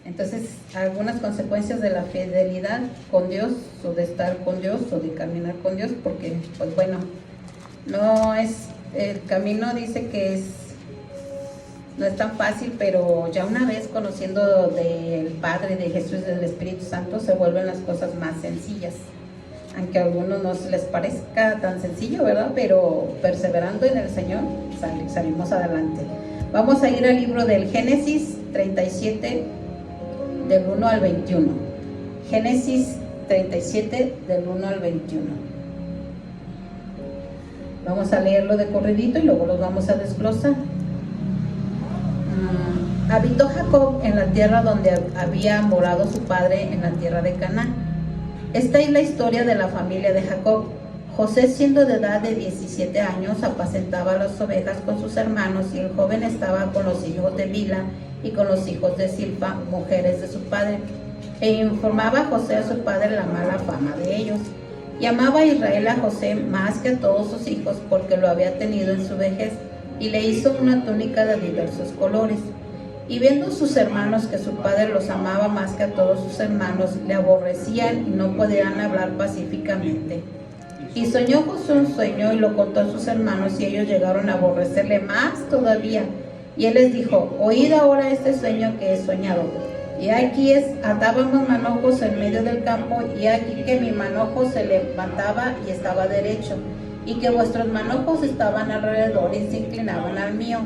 Entonces, algunas consecuencias de la fidelidad con Dios, o de estar con Dios, o de caminar con Dios, porque, pues bueno, no es, el camino dice que no es tan fácil, pero ya una vez conociendo del Padre, de Jesús y del Espíritu Santo, se vuelven las cosas más sencillas. Aunque a algunos no les parezca tan sencillo, ¿verdad? Pero perseverando en el Señor, salimos adelante. Vamos a ir al libro del Génesis 37, del 1 al 21. Génesis 37, del 1 al 21. Vamos a leerlo de corridito y luego los vamos a desglosar. Habitó Jacob en la tierra donde había morado su padre, en la tierra de Canaán. Esta es la historia de la familia de Jacob. José, siendo de edad de 17 años, apacentaba las ovejas con sus hermanos, y el joven estaba con los hijos de Bila y con los hijos de Silpa, mujeres de su padre. E informaba a José a su padre la mala fama de ellos. Y amaba a Israel a José más que a todos sus hijos, porque lo había tenido en su vejez, y le hizo una túnica de diversos colores. Y viendo sus hermanos que su padre los amaba más que a todos sus hermanos, le aborrecían y no podían hablar pacíficamente. Y soñó José un sueño y lo contó a sus hermanos, y ellos llegaron a aborrecerle más todavía. Y él les dijo: oíd ahora este sueño que he soñado. Y aquí atábamos manojos en medio del campo, y aquí que mi manojo se levantaba y estaba derecho, y que vuestros manojos estaban alrededor y se inclinaban al mío.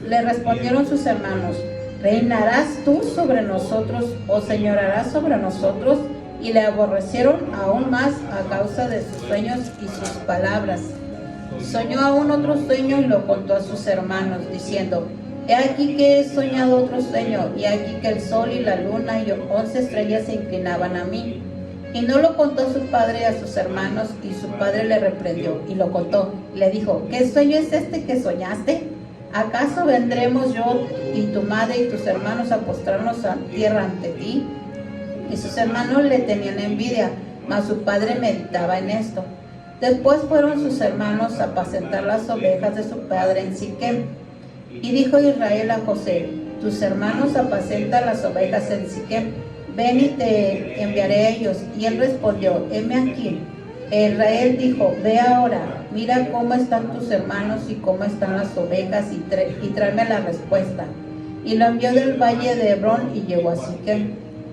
Le respondieron sus hermanos: ¿reinarás tú sobre nosotros o señorarás sobre nosotros? Y le aborrecieron aún más a causa de sus sueños y sus palabras. Soñó aún otro sueño y lo contó a sus hermanos, diciendo: he aquí que he soñado otro sueño, y aquí que el sol y la luna y 11 estrellas se inclinaban a mí. Y no lo contó a su padre y a sus hermanos, y su padre le reprendió y lo contó. Le dijo: ¿qué sueño es este que soñaste? ¿Acaso vendremos yo y tu madre y tus hermanos a postrarnos a tierra ante ti? Y sus hermanos le tenían envidia, mas su padre meditaba en esto. Después fueron sus hermanos a apacentar las ovejas de su padre en Siquem. Y dijo Israel a José: tus hermanos apacentan las ovejas en Siquem, ven y te enviaré a ellos. Y él respondió: heme aquí. E Israel dijo: ve ahora, mira cómo están tus hermanos y cómo están las ovejas, y tráeme la respuesta. Y lo envió del valle de Hebrón y llegó a Siquem.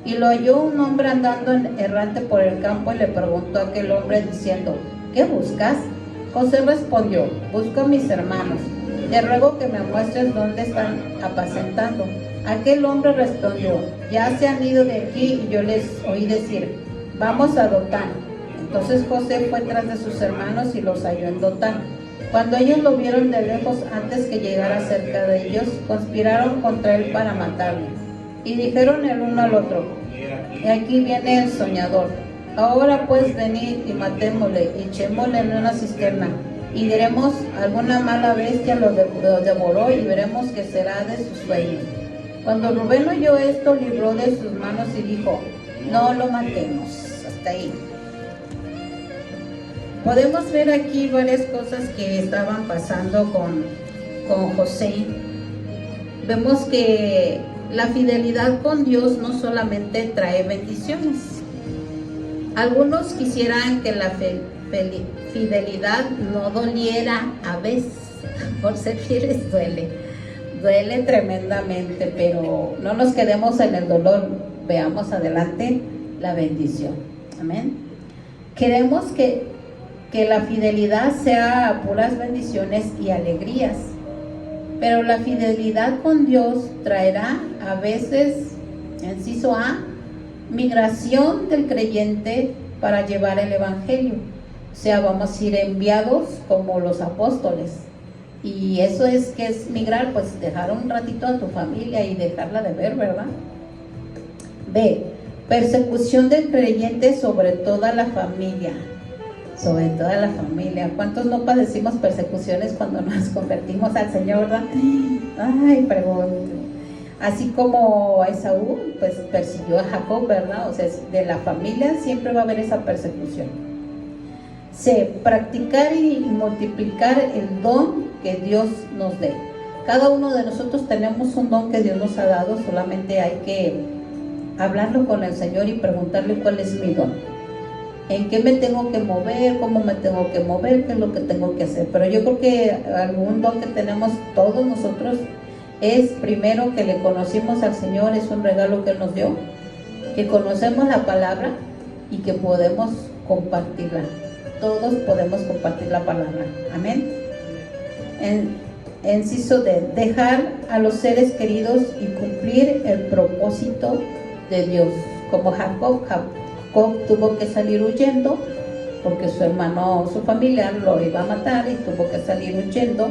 Y lo halló un hombre andando errante por el campo, y le preguntó a aquel hombre diciendo: ¿qué buscas? José respondió: busco a mis hermanos. Te ruego que me muestres dónde están apacentando. Aquel hombre respondió: ya se han ido de aquí, y yo les oí decir: vamos a Dotán. Entonces José fue tras de sus hermanos y los halló en Dotán. Cuando ellos lo vieron de lejos, antes que llegara cerca de ellos, conspiraron contra él para matarlo. Y dijeron el uno al otro: y aquí viene el soñador. Ahora pues venid y matémosle, y echémosle en una cisterna, y diremos: alguna mala bestia lo devoró, y veremos qué será de su sueño. Cuando Rubén oyó esto, libró de sus manos y dijo: no lo matemos. Hasta ahí. Podemos ver aquí varias cosas que estaban pasando con José. Vemos que la fidelidad con Dios no solamente trae bendiciones. Algunos quisieran que la fidelidad no doliera a veces. Por ser fieles duele tremendamente, pero no nos quedemos en el dolor, veamos adelante la bendición. Amén. Queremos que la fidelidad sea a puras bendiciones y alegrías, pero la fidelidad con Dios traerá a veces, inciso A, migración del creyente para llevar el evangelio. O sea, vamos a ir enviados como los apóstoles. Y eso es que es migrar, pues dejar un ratito a tu familia y dejarla de ver, ¿verdad? B, persecución del creyente sobre toda la familia. Sobre toda la familia. ¿Cuántos no padecimos persecuciones cuando nos convertimos al Señor, verdad? Ay, pregunto. Así como Esaú, pues persiguió a Jacob, ¿verdad? O sea, de la familia siempre va a haber esa persecución. C, practicar y multiplicar el don que Dios nos dé. Cada uno de nosotros tenemos un don que Dios nos ha dado, solamente hay que hablarlo con el Señor y preguntarle cuál es mi don, en qué me tengo que mover, cómo me tengo que mover, qué es lo que tengo que hacer. Pero yo creo que algún don que tenemos todos nosotros es primero que le conocimos al Señor, es un regalo que Él nos dio, que conocemos la palabra y que podemos compartirla. Todos podemos compartir la palabra. Amén. Inciso D, dejar a los seres queridos y cumplir el propósito de Dios. Como Jacob tuvo que salir huyendo porque su hermano, su familiar lo iba a matar y tuvo que salir huyendo,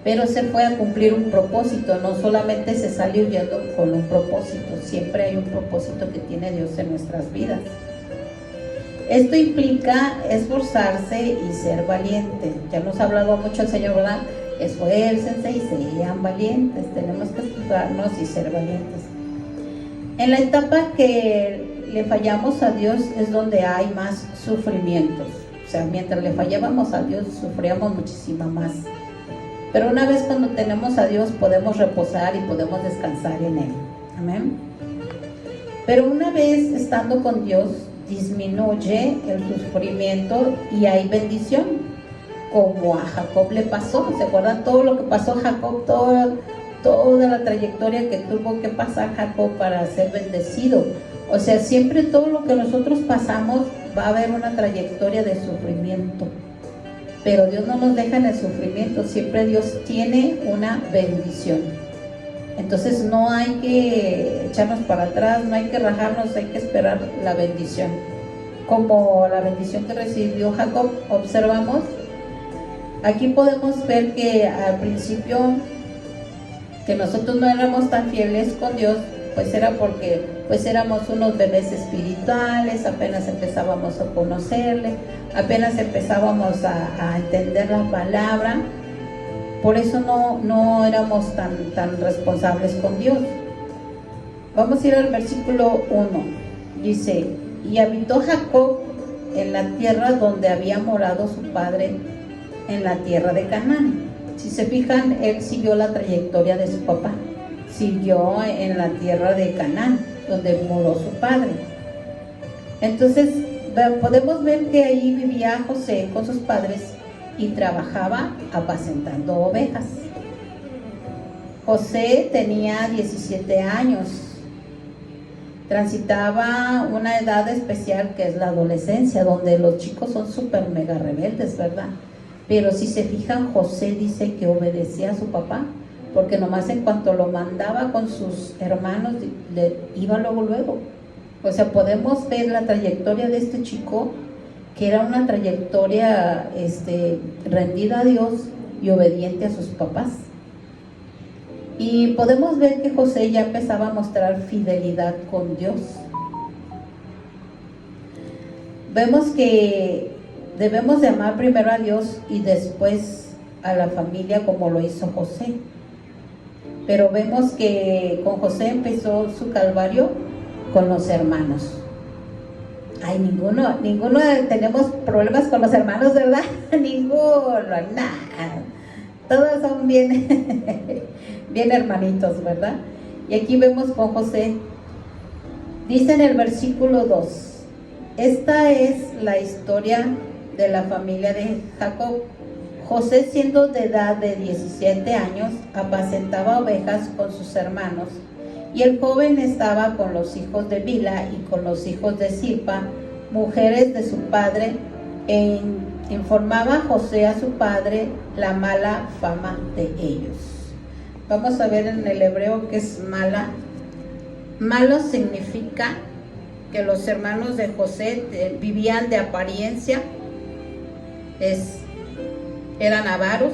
pero se fue a cumplir un propósito. No solamente se sale huyendo con un propósito, siempre hay un propósito que tiene Dios en nuestras vidas. Esto implica esforzarse y ser valiente. Ya nos ha hablado mucho el Señor, ¿verdad? Esfuércense y sean valientes. Tenemos que esforzarnos y ser valientes. En la etapa que le fallamos a Dios es donde hay más sufrimientos. O sea, mientras le fallábamos a Dios, sufríamos muchísimo más. Pero una vez cuando tenemos a Dios, podemos reposar y podemos descansar en Él. Amén. Pero una vez estando con Dios, disminuye el sufrimiento y hay bendición, como a Jacob le pasó. ¿Se acuerdan todo lo que pasó a Jacob? Toda la trayectoria que tuvo que pasar Jacob para ser bendecido. O sea, siempre todo lo que nosotros pasamos va a haber una trayectoria de sufrimiento, pero Dios no nos deja en el sufrimiento. Siempre Dios tiene una bendición. Entonces no hay que echarnos para atrás, no hay que rajarnos, hay que esperar la bendición. Como la bendición que recibió Jacob, observamos, aquí podemos ver que al principio que nosotros no éramos tan fieles con Dios, pues era porque pues éramos unos bebés espirituales, apenas empezábamos a conocerle, apenas empezábamos a entender la palabra. Por eso no éramos tan responsables con Dios. Vamos a ir al versículo 1. Dice, y habitó Jacob en la tierra donde había morado su padre, en la tierra de Canaán. Si se fijan, él siguió la trayectoria de su papá. Siguió en la tierra de Canaán, donde moró su padre. Entonces, podemos ver que ahí vivía José con sus padres y trabajaba apacentando ovejas. José tenía 17 años, transitaba una edad especial que es la adolescencia, donde los chicos son súper mega rebeldes, ¿verdad? Pero si se fijan, José dice que obedecía a su papá, porque nomás en cuanto lo mandaba con sus hermanos, le iba luego. O sea, podemos ver la trayectoria de este chico, que era una trayectoria rendida a Dios y obediente a sus papás. Y podemos ver que José ya empezaba a mostrar fidelidad con Dios. Vemos que debemos de amar primero a Dios y después a la familia, como lo hizo José. Pero vemos que con José empezó su calvario con los hermanos. Ay, ninguno tenemos problemas con los hermanos, ¿verdad? Ninguno, nada. Todos son bien hermanitos, ¿verdad? Y aquí vemos con José, dice en el versículo 2, esta es la historia de la familia de Jacob. José, siendo de edad de 17 años, apacentaba ovejas con sus hermanos, y el joven estaba con los hijos de Bila y con los hijos de Zilpa, mujeres de su padre, e informaba José a su padre la mala fama de ellos. Vamos a ver en el hebreo qué es mala. Malo significa que los hermanos de José vivían de apariencia, eran avaros,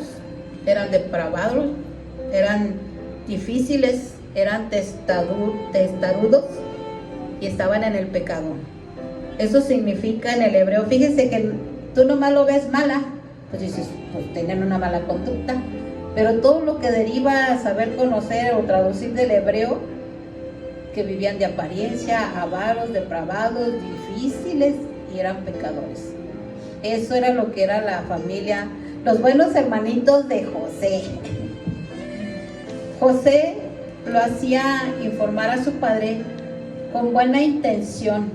eran depravados, eran difíciles, eran testarudos y estaban en el pecado. Eso significa en el hebreo. Fíjense que tú nomás lo ves mala, pues dices, pues tienen una mala conducta, pero todo lo que deriva a saber conocer o traducir del hebreo, que vivían de apariencia, avaros, depravados, difíciles y eran pecadores. Eso era lo que era la familia, los buenos hermanitos de José. José lo hacía informar a su padre con buena intención.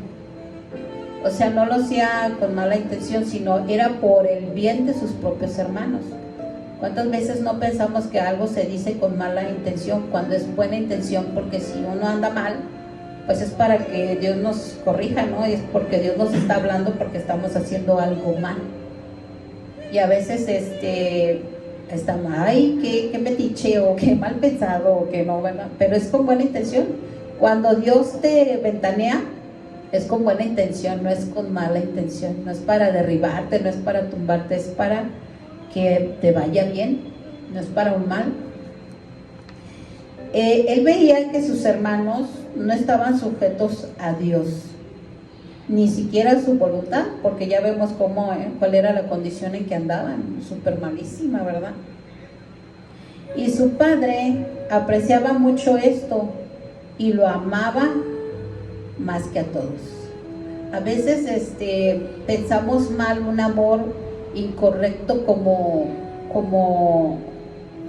O sea, no lo hacía con mala intención, sino era por el bien de sus propios hermanos. ¿Cuántas veces no pensamos que algo se dice con mala intención cuando es buena intención? Porque si uno anda mal, pues es para que Dios nos corrija, ¿no? Es porque Dios nos está hablando porque estamos haciendo algo mal. Y a veces estamos, ay, qué metiche, o qué mal pensado, o que no, ¿verdad? Pero es con buena intención. Cuando Dios te ventanea, es con buena intención, no es con mala intención. No es para derribarte, no es para tumbarte, es para que te vaya bien, no es para un mal. Él veía que sus hermanos no estaban sujetos a Dios, ni siquiera a su voluntad, porque ya vemos cuál era la condición en que andaban, súper malísima, ¿verdad? Y su padre apreciaba mucho esto y lo amaba más que a todos. A veces pensamos mal un amor incorrecto como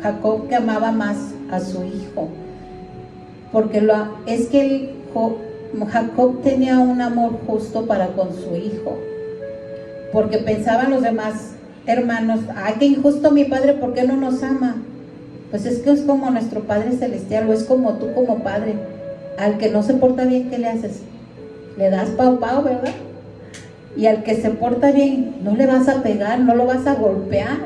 Jacob, que amaba más a su hijo, porque Jacob tenía un amor justo para con su hijo, porque pensaban los demás hermanos, ay, qué injusto mi padre, ¿por qué no nos ama? Pues es que es como nuestro Padre Celestial, o es como tú como padre. Al que no se porta bien, ¿qué le haces? Le das pau, ¿verdad? Y al que se porta bien, no le vas a pegar, no lo vas a golpear,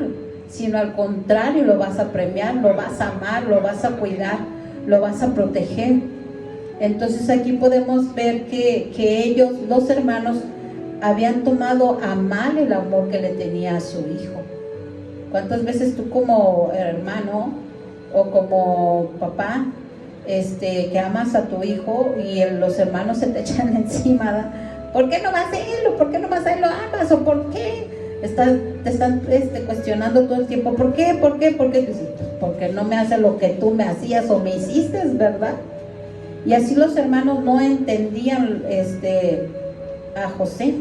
sino al contrario, lo vas a premiar, lo vas a amar, lo vas a cuidar, lo vas a proteger. Entonces aquí podemos ver que ellos, los hermanos, habían tomado a mal el amor que le tenía a su hijo. ¿Cuántas veces tú como hermano o como papá que amas a tu hijo y los hermanos se te echan encima, ¿verdad? ¿Por qué no vas a él? ¿Por qué no vas a él lo amas? ¿O por qué? Te están cuestionando todo el tiempo. ¿Por qué? ¿Por qué? ¿Por qué? Pues, porque no me hace lo que tú me hacías o me hiciste, ¿verdad? Y así los hermanos no entendían a José.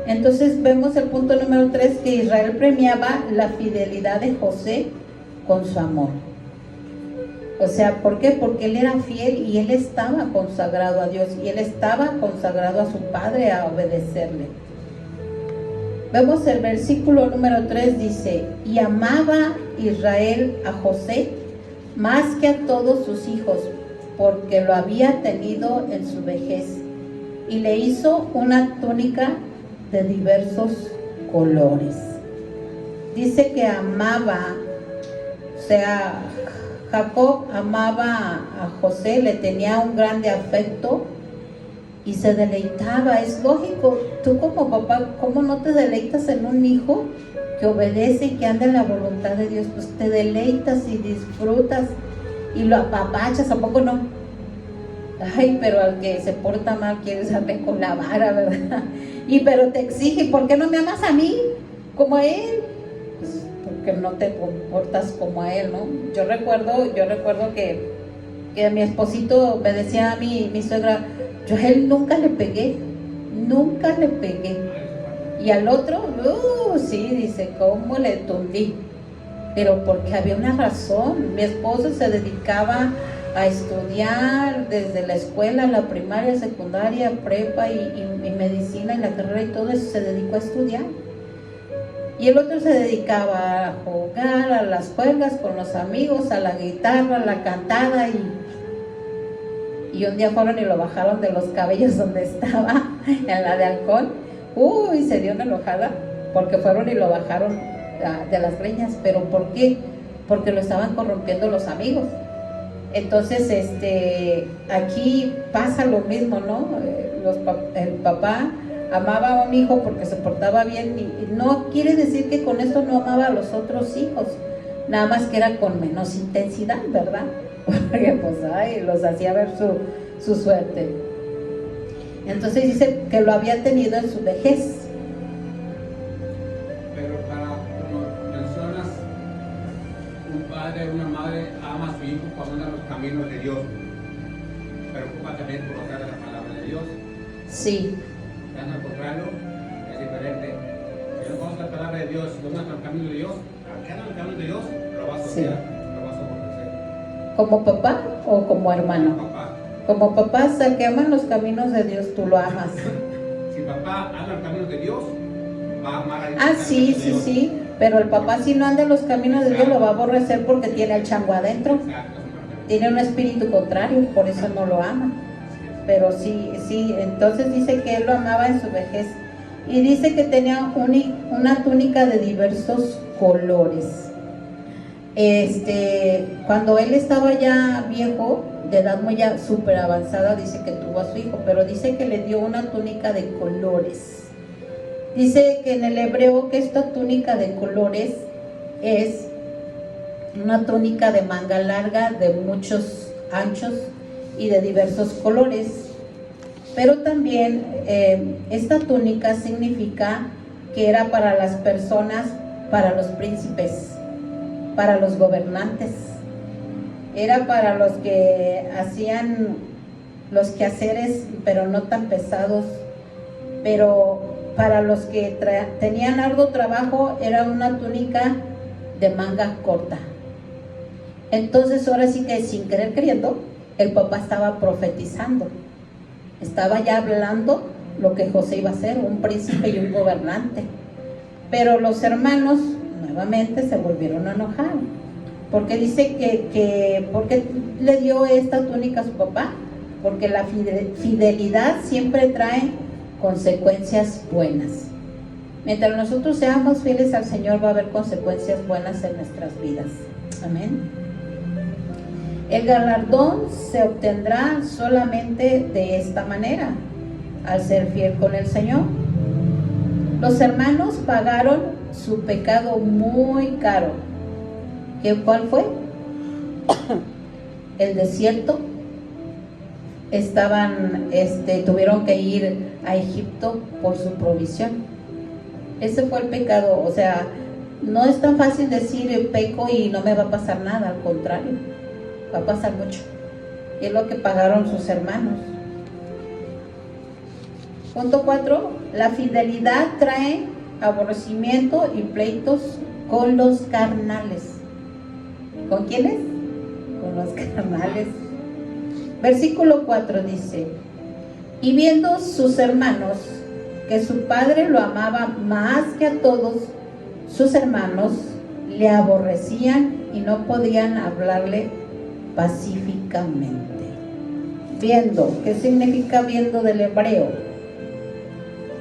Entonces vemos el punto número 3, que Israel premiaba la fidelidad de José con su amor. O sea, ¿por qué? Porque él era fiel y él estaba consagrado a Dios y él estaba consagrado a su padre a obedecerle. Vemos el versículo número 3, dice: y amaba Israel a José más que a todos sus hijos, porque lo había tenido en su vejez, y le hizo una túnica de diversos colores. Dice que amaba, o sea, Jacob amaba a José, le tenía un grande afecto y se deleitaba. Es lógico, tú como papá, ¿cómo no te deleitas en un hijo que obedece y que anda en la voluntad de Dios? Pues te deleitas y disfrutas y lo apapachas, ¿a poco no? Ay, pero al que se porta mal quieres darle con la vara, ¿verdad? Pero te exige, ¿por qué no me amas a mí como a él? Pues porque no te comportas como a él, ¿no? Yo recuerdo que mi esposito me decía a mi suegra, yo a él nunca le pegué. Y al otro, sí, dice, ¿cómo le tundí? Pero porque había una razón. Mi esposo se dedicaba a estudiar desde la escuela, la primaria, secundaria, prepa y medicina y la carrera y todo eso, se dedicó a estudiar. Y el otro se dedicaba a jugar, a las juegas con los amigos, a la guitarra, a la cantada, y un día fueron y lo bajaron de los cabellos donde estaba, en la de alcohol. Uy, se dio una enojada, porque fueron y lo bajaron de las greñas. ¿Pero por qué? Porque lo estaban corrompiendo los amigos. Entonces, aquí pasa lo mismo, ¿no? El papá amaba a un hijo porque se portaba bien y no quiere decir que con esto no amaba a los otros hijos, nada más que era con menos intensidad, ¿verdad? Porque pues, los hacía ver su suerte. Entonces dice que lo había tenido en su vejez. Pero como mencionas, un padre o una madre ama a su hijo cuando anda en los caminos de Dios, pero ocupa también colocar la palabra de Dios. Sí. Al contrario, es diferente. Si no conoces la palabra de Dios, no andas en el camino de Dios, al que anda en el camino de Dios, lo vas a odiar, lo vas a aborrecer. ¿Como papá o como hermano? Papá. Como papás, al que aman los caminos de Dios, tú lo amas. Si papá anda los caminos de Dios, va a amar a Ah, sí, sí, sí. Pero el papá, si no anda en los caminos de Dios, lo va a aborrecer porque tiene al chango adentro. Tiene un espíritu contrario, por eso no lo ama. Pero sí, sí, entonces dice que él lo amaba en su vejez. Y dice que tenía una túnica de diversos colores. Cuando él estaba ya viejo, de edad muy súper avanzada, dice que tuvo a su hijo, pero dice que le dio una túnica de colores. Dice que en el hebreo que esta túnica de colores es una túnica de manga larga, de muchos anchos y de diversos colores. Pero también esta túnica significa que era para las personas, para los príncipes, para los gobernantes. Era para los que hacían los quehaceres, pero no tan pesados. Pero para los que tenían algo trabajo, era una túnica de manga corta. Entonces ahora sí que sin querer queriendo, el papá estaba profetizando. Estaba ya hablando lo que José iba a ser, un príncipe y un gobernante. Pero los hermanos nuevamente se volvieron a enojar. Porque dice ¿por qué le dio esta túnica a su papá? Porque la fidelidad siempre trae consecuencias buenas. Mientras nosotros seamos fieles al Señor, va a haber consecuencias buenas en nuestras vidas. Amén. El galardón se obtendrá solamente de esta manera, al ser fiel con el Señor. Los hermanos pagaron su pecado muy caro. ¿Cuál fue? El desierto. Tuvieron que ir a Egipto por su provisión. Ese fue el pecado. O sea, no es tan fácil decir peco y no me va a pasar nada, al contrario, va a pasar mucho. Y es lo que pagaron sus hermanos. Punto 4. La fidelidad trae aborrecimiento y pleitos con los carnales. ¿Con quiénes? Con los carnales. Versículo 4 dice: y viendo sus hermanos que su padre lo amaba más que a todos sus hermanos, le aborrecían y no podían hablarle pacíficamente. Viendo, ¿qué significa viendo del hebreo?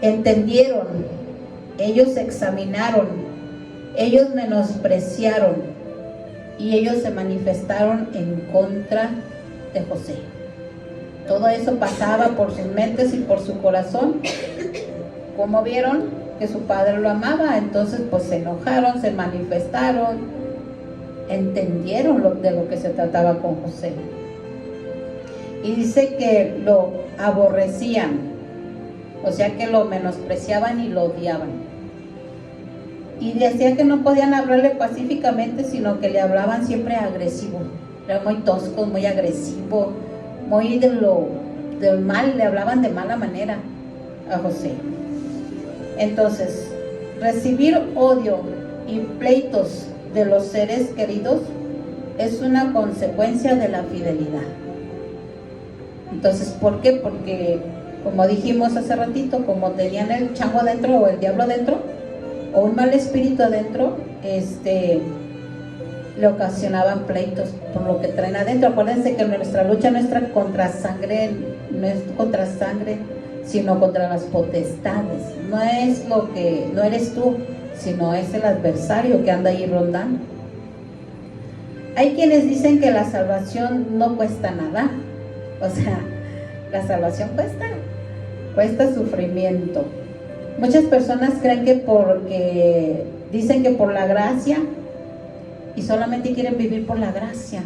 Entendieron, ellos examinaron, ellos menospreciaron y ellos se manifestaron en contra de José. Todo eso pasaba por sus mentes y por su corazón. Como vieron que su padre lo amaba, entonces pues se enojaron, se manifestaron, entendieron de lo que se trataba con José. Y dice que lo aborrecían, o sea que lo menospreciaban y lo odiaban. Y decía que no podían hablarle pacíficamente, sino que le hablaban siempre agresivo. Era muy tosco, muy agresivo, muy del mal, le hablaban de mala manera a José. Entonces, recibir odio y pleitos de los seres queridos es una consecuencia de la fidelidad. Entonces, ¿por qué? Porque, como dijimos hace ratito, como tenían el chango adentro o el diablo adentro, o un mal espíritu adentro, le ocasionaban pleitos por lo que traen adentro. Acuérdense que nuestra lucha no es contra sangre, sino contra las potestades. No eres tú, sino es el adversario que anda ahí rondando. Hay quienes dicen que la salvación no cuesta nada. O sea, la salvación cuesta sufrimiento. Muchas personas creen que dicen que por la gracia, y solamente quieren vivir por la gracia.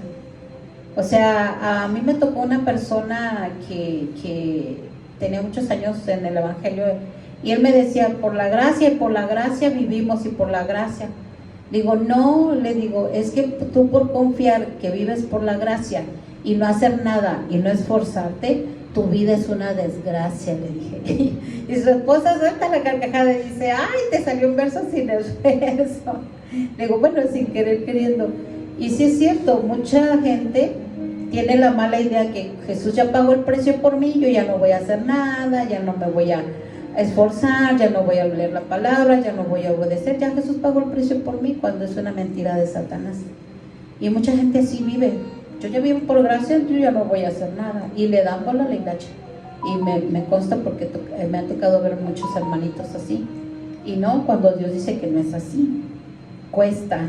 O sea, a mí me tocó una persona que tenía muchos años en el evangelio, y él me decía, por la gracia y por la gracia vivimos y por la gracia. Digo, no, le digo, es que tú por confiar que vives por la gracia y no hacer nada y no esforzarte, tu vida es una desgracia, le dije. Y su esposa suelta la carcajada y dice, ay, te salió un verso sin el verso. Le digo, bueno, sin querer queriendo. Y sí es cierto, mucha gente tiene la mala idea que Jesús ya pagó el precio por mí, yo ya no voy a hacer nada, ya no me voy a esforzar, ya no voy a leer la palabra, ya no voy a obedecer, ya Jesús pagó el precio por mí, cuando es una mentira de Satanás. Y mucha gente así vive. Yo ya vivo por gracia, yo ya no voy a hacer nada. Y le dan bola a la hilacha. Y me consta porque me ha tocado ver muchos hermanitos así. Y no, cuando Dios dice que no es así, cuesta.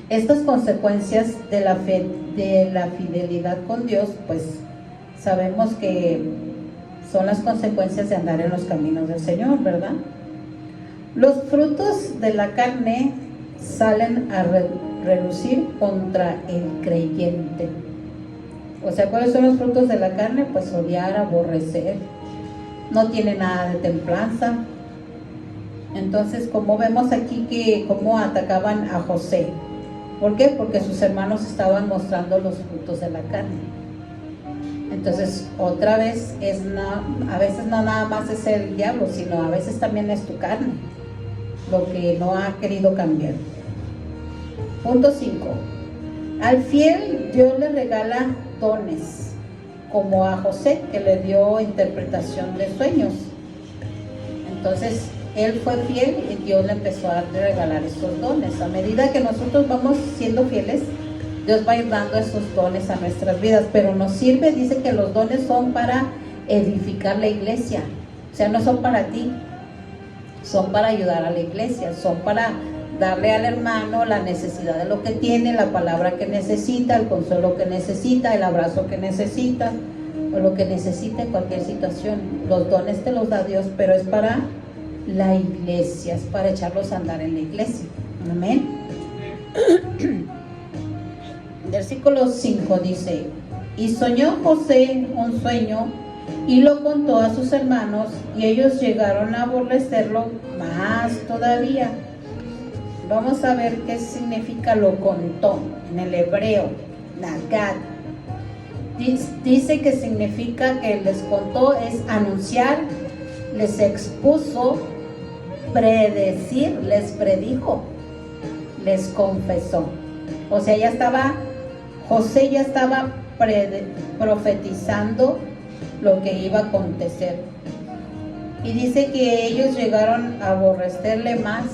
Estas consecuencias de la fe, de la fidelidad con Dios, pues sabemos que son las consecuencias de andar en los caminos del Señor, ¿verdad? Los frutos de la carne salen a relucir contra el creyente. O sea, ¿cuáles son los frutos de la carne? Pues odiar, aborrecer, no tiene nada de templanza. Entonces, como vemos aquí que cómo atacaban a José. ¿Por qué? Porque sus hermanos estaban mostrando los frutos de la carne. Entonces, otra vez, a veces no nada más es el diablo, sino a veces también es tu carne, lo que no ha querido cambiar. Punto 5. Al fiel Dios le regala dones, como a José, que le dio interpretación de sueños. Entonces, él fue fiel y Dios le empezó a regalar esos dones. A medida que nosotros vamos siendo fieles, Dios va a ir dando esos dones a nuestras vidas, pero nos sirve, dice que los dones son para edificar la iglesia, o sea, no son para ti, son para ayudar a la iglesia, son para darle al hermano la necesidad de lo que tiene, la palabra que necesita, el consuelo que necesita, el abrazo que necesita, o lo que necesite en cualquier situación. Los dones te los da Dios, pero es para la iglesia, es para echarlos a andar en la iglesia. Amén. Versículo 5 dice: y soñó José un sueño y lo contó a sus hermanos, y ellos llegaron a aborrecerlo más todavía. Vamos a ver qué significa lo contó en el hebreo, nagad. Dice que significa que les contó, es anunciar, les expuso, predecir, les predijo, les confesó. O sea, José ya estaba profetizando lo que iba a acontecer. Y dice que ellos llegaron a aborrecerle más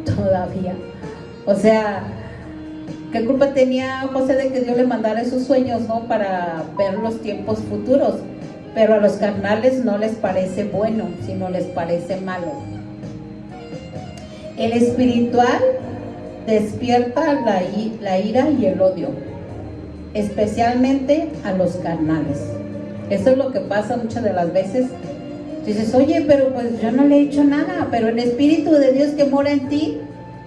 todavía. O sea, ¿qué culpa tenía José de que Dios le mandara esos sueños, no? Para ver los tiempos futuros. Pero a los carnales no les parece bueno, sino les parece malo. El espiritual despierta la ira y el odio, especialmente a los carnales. Eso es lo que pasa muchas de las veces. Dices, oye, pero pues yo no le he hecho nada, pero el Espíritu de Dios que mora en ti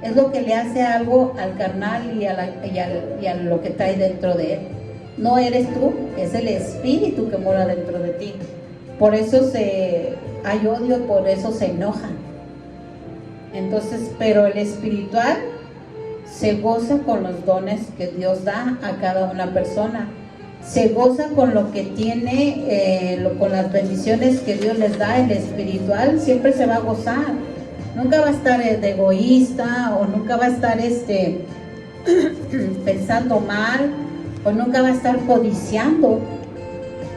es lo que le hace algo al carnal y a lo que trae dentro de él. No eres tú, es el Espíritu que mora dentro de ti. Por eso hay odio, por eso se enojan. Entonces, pero el espiritual se goza con los dones que Dios da a cada una persona. Se goza con lo que tiene, con las bendiciones que Dios les da. El espiritual siempre se va a gozar. Nunca va a estar de egoísta, o nunca va a estar pensando mal, o nunca va a estar codiciando.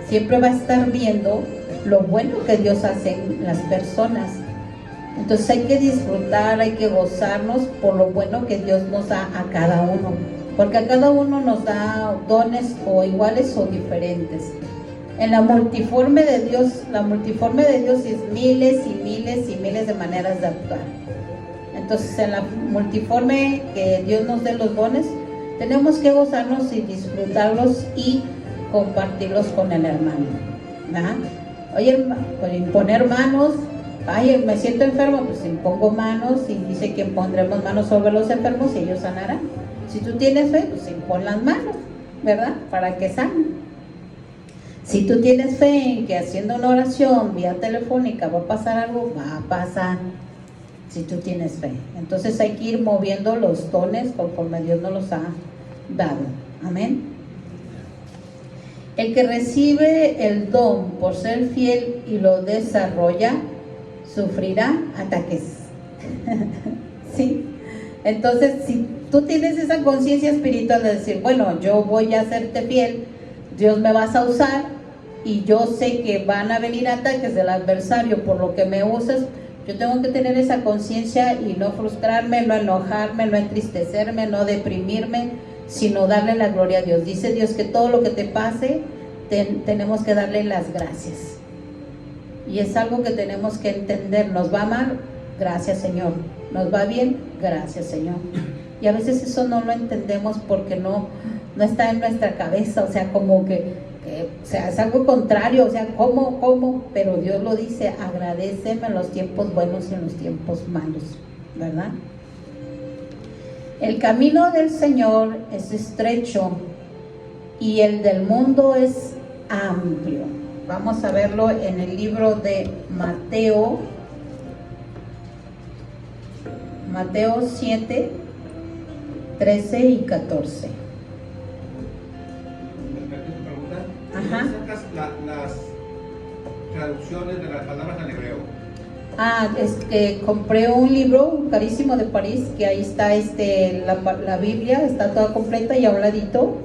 Siempre va a estar viendo lo bueno que Dios hace en las personas. Entonces hay que disfrutar, hay que gozarnos por lo bueno que Dios nos da a cada uno, porque a cada uno nos da dones o iguales o diferentes. En la multiforme de Dios es miles y miles y miles de maneras de actuar. Entonces, en la multiforme que Dios nos dé los dones, tenemos que gozarnos y disfrutarlos y compartirlos con el hermano, ¿verdad? Oye, imponer manos. Ay, me siento enfermo, pues impongo manos, y dice que pondremos manos sobre los enfermos y ellos sanarán. Si tú tienes fe, pues impon las manos, ¿verdad? Para que sanen. Si tú tienes fe en que haciendo una oración vía telefónica va a pasar algo, va a pasar. Si tú tienes fe. Entonces hay que ir moviendo los dones conforme Dios nos los ha dado. Amén. El que recibe el don por ser fiel y lo desarrolla, sufrirá ataques. ¿Sí? Entonces, si tú tienes esa conciencia espiritual de decir, bueno, yo voy a serte fiel, Dios me vas a usar y yo sé que van a venir ataques del adversario por lo que me usas. Yo tengo que tener esa conciencia y no frustrarme, no enojarme, no entristecerme, no deprimirme, sino darle la gloria a Dios. Dice Dios que todo lo que te pase, tenemos que darle las gracias. Y es algo que tenemos que entender. Nos va mal, gracias Señor. Nos va bien, gracias Señor. Y a veces eso no lo entendemos porque no está en nuestra cabeza, o sea, como que o sea, es algo contrario, o sea, ¿cómo? Pero Dios lo dice, agradéceme en los tiempos buenos y en los tiempos malos, ¿verdad? El camino del Señor es estrecho y el del mundo es amplio. Vamos a verlo en el libro de Mateo 7, 13 y 14. Ajá. ¿Sacas las traducciones de las palabras en hebreo? Es que compré un libro carísimo de París, que ahí está la Biblia, está toda completa, y a un ladito,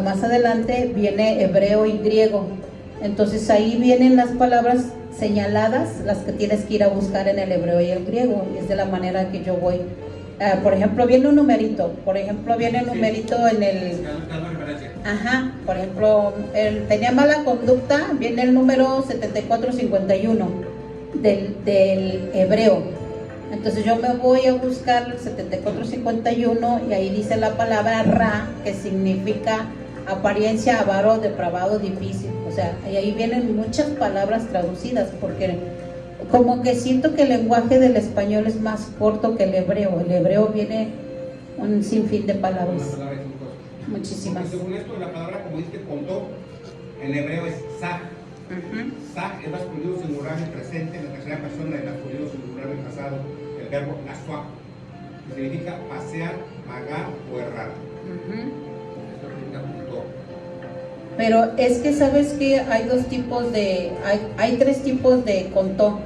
más adelante, viene hebreo y griego. Entonces ahí vienen las palabras señaladas, las que tienes que ir a buscar en el hebreo y el griego, y es de la manera que yo voy. Por ejemplo, viene un numerito, en el... Ajá, por ejemplo, tenía mala conducta, viene el número 7451 del hebreo. Entonces yo me voy a buscar el 7451 y ahí dice la palabra Ra, que significa apariencia, avaro, depravado, difícil. O sea, y ahí vienen muchas palabras traducidas, porque como que siento que el lenguaje del español es más corto que el hebreo. El hebreo viene un sinfín de palabras. Muchísimas. Porque según esto, la palabra, como dice, contó, en hebreo es sag. Sag es masculino singular en presente, en la tercera persona, y masculino singular en pasado, el verbo nasua, que significa pasear, vagar o errar. Esto significa contó. Pero es que sabes que hay hay tres tipos de contó,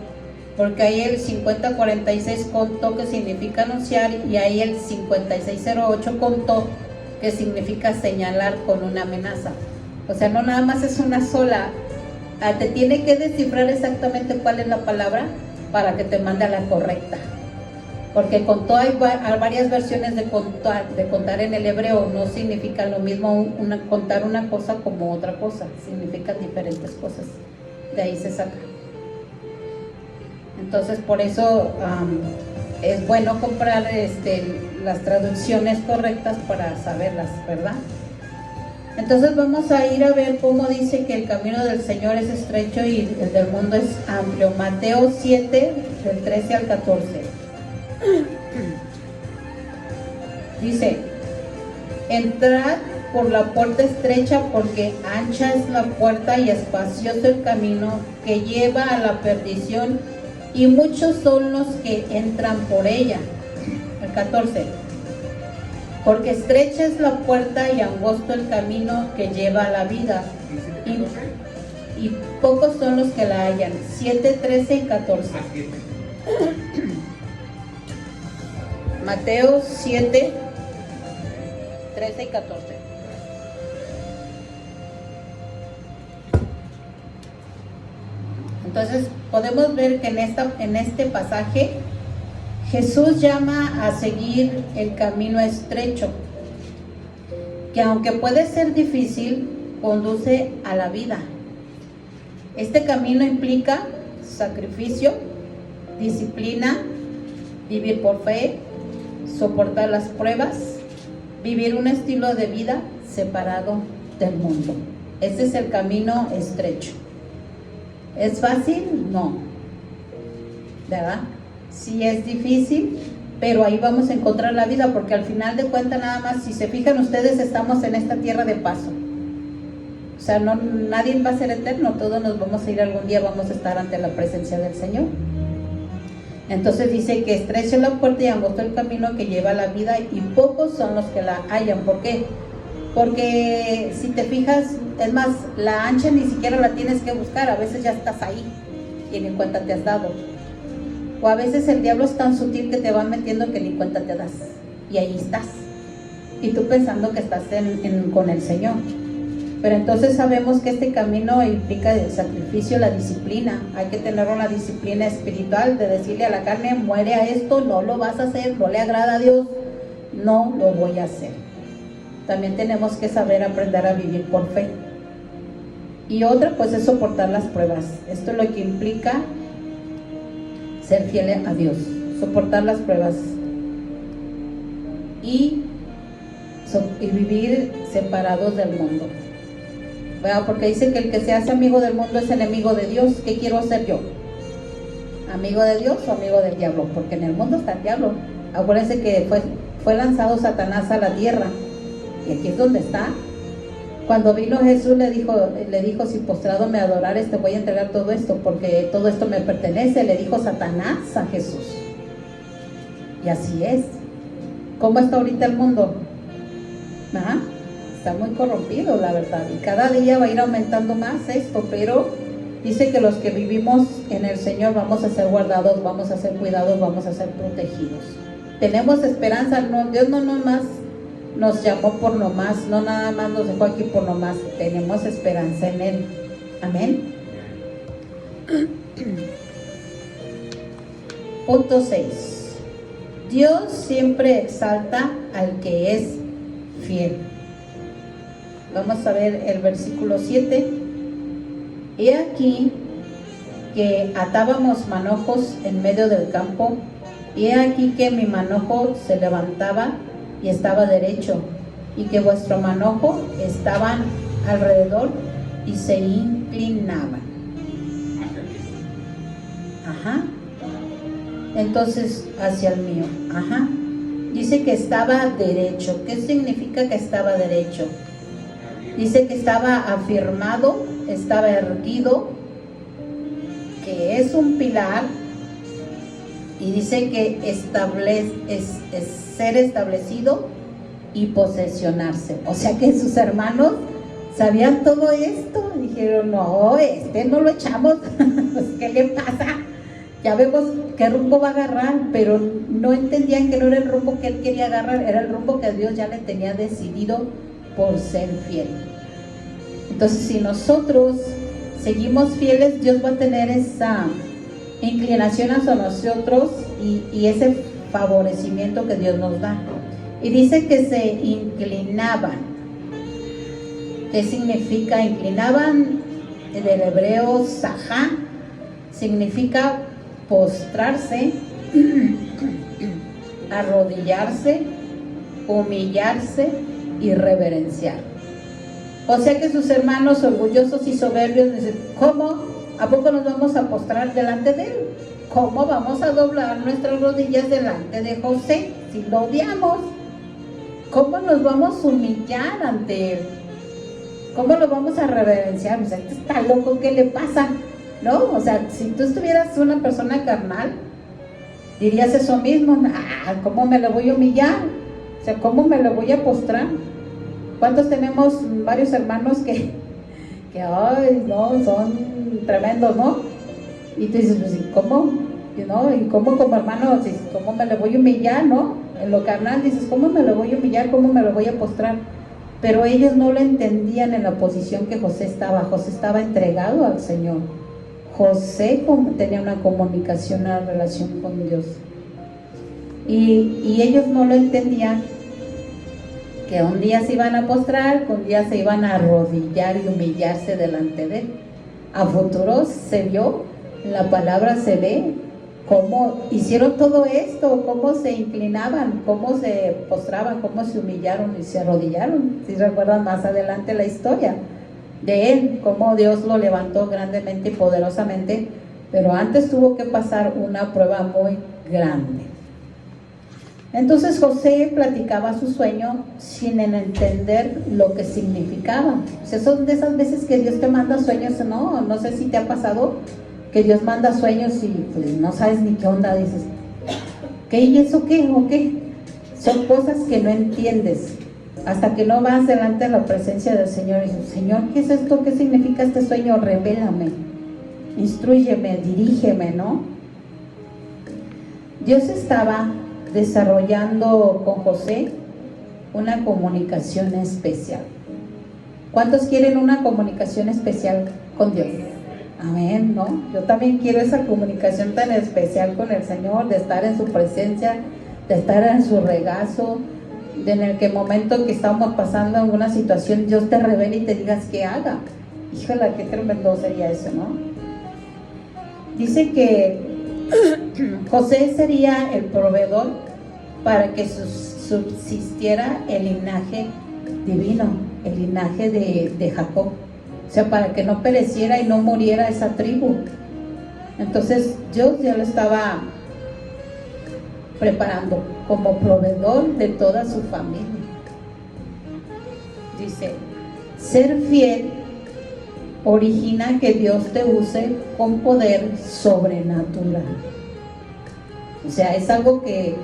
porque hay el 5046 contó, que significa anunciar, y hay el 5608 contó, que significa señalar con una amenaza. O sea, no nada más es una sola, te tiene que descifrar exactamente cuál es la palabra para que te mande a la correcta. Porque contó, hay varias versiones de contar en el hebreo. No significa lo mismo contar una cosa como otra cosa, significan diferentes cosas. De ahí se saca. Entonces, por eso es bueno comprar las traducciones correctas para saberlas, ¿verdad? Entonces vamos a ir a ver cómo dice que el camino del Señor es estrecho y el del mundo es amplio. Mateo 7, del 13 al 14. Dice: entrad por la puerta estrecha, porque ancha es la puerta y espacioso el camino que lleva a la perdición, y muchos son los que entran por ella. El 14: porque estrecha es la puerta y angosto el camino que lleva a la vida, y pocos son los que la hallan. 7, 13 y 14. Mateo 7, 13 y 14. Entonces podemos ver que en este pasaje Jesús llama a seguir el camino estrecho, que aunque puede ser difícil, conduce a la vida. Este camino implica sacrificio, disciplina, vivir por fe, soportar las pruebas, vivir un estilo de vida separado del mundo. Ese es el camino estrecho. ¿Es fácil? No, ¿verdad? Sí es difícil, pero ahí vamos a encontrar la vida, porque al final de cuentas, nada más, si se fijan ustedes, estamos en esta tierra de paso. O sea, nadie va a ser eterno, todos nos vamos a ir algún día, vamos a estar ante la presencia del Señor. Entonces dice que estrecha la puerta y angosto el camino que lleva a la vida, y pocos son los que la hallan. ¿Por qué? Porque si te fijas, es más, la ancha ni siquiera la tienes que buscar, a veces ya estás ahí y ni cuenta te has dado. O a veces el diablo es tan sutil que te va metiendo que ni cuenta te das, y ahí estás. y tú pensando que estás con el Señor. Pero entonces sabemos que este camino implica el sacrificio, la disciplina. Hay que tener una disciplina espiritual de decirle a la carne, muere a esto, no lo vas a hacer, no le agrada a Dios, no lo voy a hacer. También tenemos que saber aprender a vivir por fe. Y otra pues es soportar las pruebas. Esto es lo que implica ser fiel a Dios, soportar las pruebas y vivir separados del mundo. ¿Verdad? Porque dice que el que se hace amigo del mundo es enemigo de Dios. ¿Qué quiero hacer yo? ¿Amigo de Dios o amigo del diablo? Porque en el mundo está el diablo. Acuérdense que fue lanzado Satanás a la tierra, y aquí es donde está. Cuando vino Jesús le dijo, si postrado me adorares te voy a entregar todo esto, porque todo esto me pertenece, le dijo Satanás a Jesús. Y así es. ¿Cómo está ahorita el mundo? ¿Ah? Está muy corrompido, la verdad, y cada día va a ir aumentando más esto, pero dice que los que vivimos en el Señor vamos a ser guardados, vamos a ser cuidados, vamos a ser protegidos. Tenemos esperanza. No, Dios no nomás nos llamó por nomás, no nada más nos dejó aquí por nomás, tenemos esperanza en Él. Amén. Punto 6. Dios siempre exalta al que es fiel. Vamos a ver el versículo 7. He aquí que atábamos manojos en medio del campo, y he aquí que mi manojo se levantaba y estaba derecho, y que vuestro manojo estaban alrededor y se inclinaban. Ajá. Entonces, hacia el mío. Ajá. Dice que estaba derecho. ¿Qué significa que estaba derecho? Dice que estaba afirmado, estaba erguido, que es un pilar, y dice que es ser establecido y posesionarse. O sea que sus hermanos sabían todo esto, dijeron, no, no lo echamos, pues, ¿qué le pasa? Ya vemos qué rumbo va a agarrar, pero no entendían que no era el rumbo que él quería agarrar, era el rumbo que Dios ya le tenía decidido por ser fiel. Entonces, si nosotros seguimos fieles, Dios va a tener esa inclinación hacia nosotros y ese favorecimiento que Dios nos da. Y dice que se inclinaban. ¿Qué significa inclinaban? Del hebreo sajá significa postrarse, arrodillarse, humillarse y reverenciar. O sea que sus hermanos orgullosos y soberbios dicen, ¿cómo? ¿A poco nos vamos a postrar delante de él? ¿Cómo vamos a doblar nuestras rodillas delante de José si lo odiamos? ¿Cómo nos vamos a humillar ante él? ¿Cómo lo vamos a reverenciar? O sea, este está loco, ¿qué le pasa? ¿No? O sea, si tú estuvieras una persona carnal, dirías eso mismo. ¿Cómo me lo voy a humillar? O sea, ¿cómo me lo voy a postrar? ¿Cuántos tenemos varios hermanos que ay, no, son tremendos, ¿no? Y tú dices, pues, ¿cómo? ¿No? ¿Y cómo como hermano? ¿Cómo me lo voy a humillar, no? En lo carnal dices, ¿cómo me lo voy a humillar? ¿Cómo me lo voy a postrar? Pero ellos no lo entendían en la posición que José estaba. José estaba entregado al Señor. José tenía una comunicación, una relación con Dios. Y ellos no lo entendían, que un día se iban a postrar, que un día se iban a arrodillar y humillarse delante de él. A futuro se vio, en la palabra se ve cómo hicieron todo esto, cómo se inclinaban, cómo se postraban, cómo se humillaron y se arrodillaron. Si recuerdan más adelante la historia de él, cómo Dios lo levantó grandemente y poderosamente, pero antes tuvo que pasar una prueba muy grande. Entonces José platicaba su sueño sin entender lo que significaba. O sea, son de esas veces que Dios te manda sueños, no sé si te ha pasado que Dios manda sueños y pues no sabes ni qué onda, dices, ¿qué? ¿Y eso qué? ¿O qué? Son cosas que no entiendes hasta que no vas delante de la presencia del Señor y dices, Señor, ¿qué es esto? ¿Qué significa este sueño? Revélame, instrúyeme, dirígeme, ¿no? Dios estaba desarrollando con José una comunicación especial. ¿Cuántos quieren una comunicación especial con Dios? Amén, ¿no? Yo también quiero esa comunicación tan especial con el Señor, de estar en su presencia, de estar en su regazo, de en el que momento que estamos pasando en una situación, Dios te revele y te digas qué haga. Híjole, qué tremendo sería eso, ¿no? Dice que José sería el proveedor para que subsistiera el linaje divino, el linaje de Jacob. O sea, para que no pereciera y no muriera esa tribu. Entonces Dios ya lo estaba preparando como proveedor de toda su familia. Dice, ser fiel origina que Dios te use con poder sobrenatural. O sea, es algo que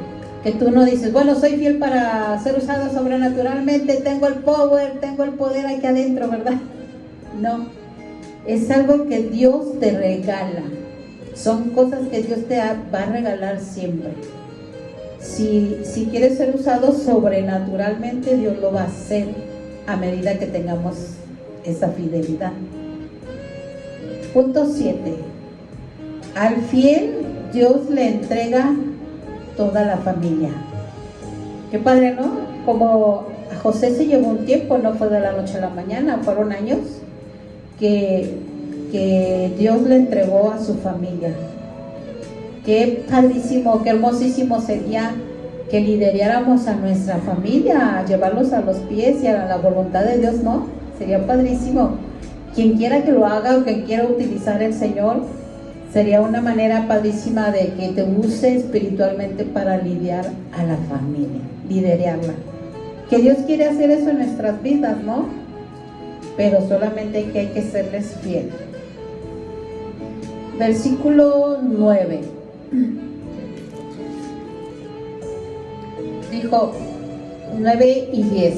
tú no dices, bueno, soy fiel para ser usado sobrenaturalmente, tengo el poder aquí adentro, ¿verdad? No, es algo que Dios te regala. Son cosas que Dios te va a regalar siempre. Si quieres ser usado sobrenaturalmente, Dios lo va a hacer a medida que tengamos esa fidelidad. Punto 7. Al fiel Dios le entrega toda la familia. Qué padre, ¿no? Como a José se llevó un tiempo, no fue de la noche a la mañana, fueron años que Dios le entregó a su familia. Qué padrísimo, qué hermosísimo sería que lideráramos a nuestra familia, a llevarlos a los pies y a la voluntad de Dios, ¿no? Sería padrísimo. Quien quiera que lo haga o quien quiera utilizar el Señor, sería una manera padrísima de que te use espiritualmente para lidiar a la familia, liderarla. Que Dios quiere hacer eso en nuestras vidas, ¿no? Pero solamente que hay que serles fiel. Versículo 9. Dijo 9 y 10.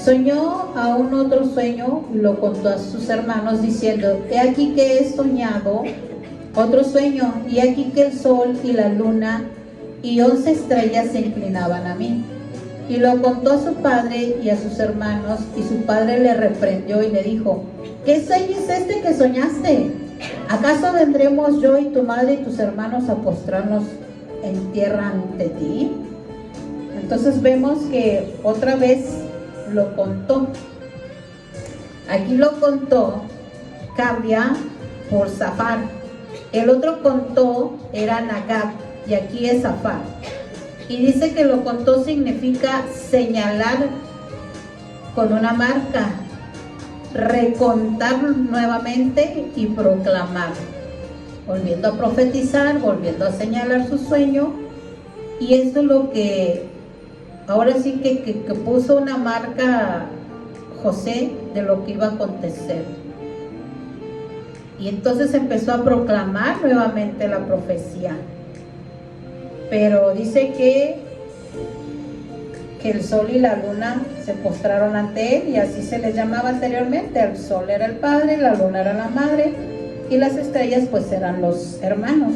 Soñó aún otro sueño y lo contó a sus hermanos diciendo, he aquí que he soñado otro sueño, y aquí que el sol y la luna y 11 estrellas se inclinaban a mí. Y lo contó a su padre y a sus hermanos, y su padre le reprendió y le dijo, ¿qué sueño es este que soñaste? ¿Acaso vendremos yo y tu madre y tus hermanos a postrarnos en tierra ante ti? Entonces vemos que otra vez lo contó. Aquí lo contó, cambia por Zafar. El otro contó era Nagab y aquí es Zafar. Y dice que lo contó significa señalar con una marca, recontar nuevamente y proclamar, volviendo a profetizar, volviendo a señalar su sueño. Y eso es lo que ahora sí que puso una marca José de lo que iba a acontecer. Y entonces empezó a proclamar nuevamente la profecía. Pero dice que el sol y la luna se postraron ante él, y así se les llamaba anteriormente. El sol era el padre, la luna era la madre, y las estrellas pues eran los hermanos.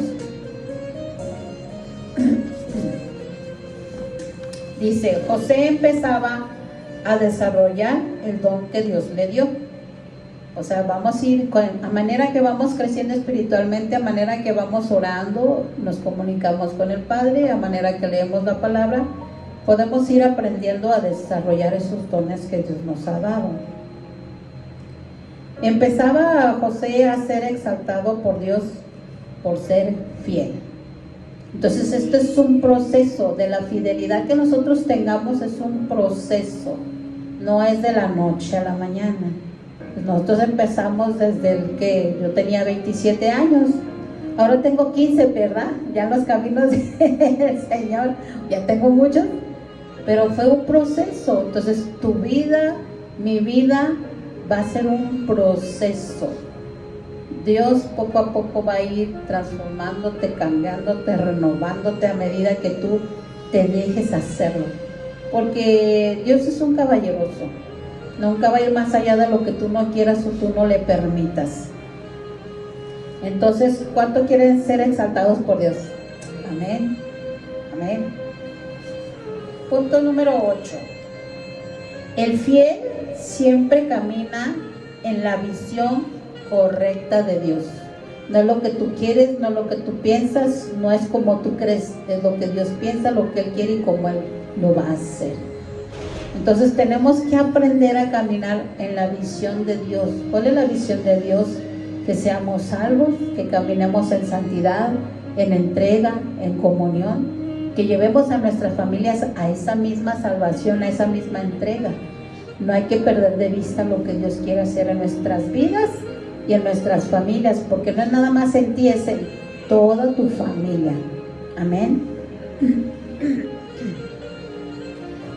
Dice, José empezaba a desarrollar el don que Dios le dio. O sea, vamos a ir, a manera que vamos creciendo espiritualmente, a manera que vamos orando, nos comunicamos con el Padre, a manera que leemos la palabra, podemos ir aprendiendo a desarrollar esos dones que Dios nos ha dado. Empezaba José a ser exaltado por Dios por ser fiel. Entonces este es un proceso, de la fidelidad que nosotros tengamos es un proceso, no es de la noche a la mañana. Nosotros empezamos desde el que yo tenía 27 años, ahora tengo 15, ¿verdad? Ya en los caminos del Señor, ya tengo muchos, pero fue un proceso. Entonces tu vida, mi vida va a ser un proceso. Dios poco a poco va a ir transformándote, cambiándote, renovándote a medida que tú te dejes hacerlo. Porque Dios es un caballeroso. Nunca va a ir más allá de lo que tú no quieras o tú no le permitas. Entonces, ¿cuánto quieren ser exaltados por Dios? Amén. Amén. Punto número 8. El fiel siempre camina en la visión correcta de Dios. No es lo que tú quieres, no es lo que tú piensas, no es como tú crees, es lo que Dios piensa, lo que Él quiere y cómo Él lo va a hacer. Entonces tenemos que aprender a caminar en la visión de Dios. ¿Cuál es la visión de Dios? Que seamos salvos, que caminemos en santidad, en entrega, en comunión, que llevemos a nuestras familias a esa misma salvación, a esa misma entrega. No hay que perder de vista lo que Dios quiere hacer en nuestras vidas y en nuestras familias, porque no es nada más en ti, es en toda tu familia. Amén.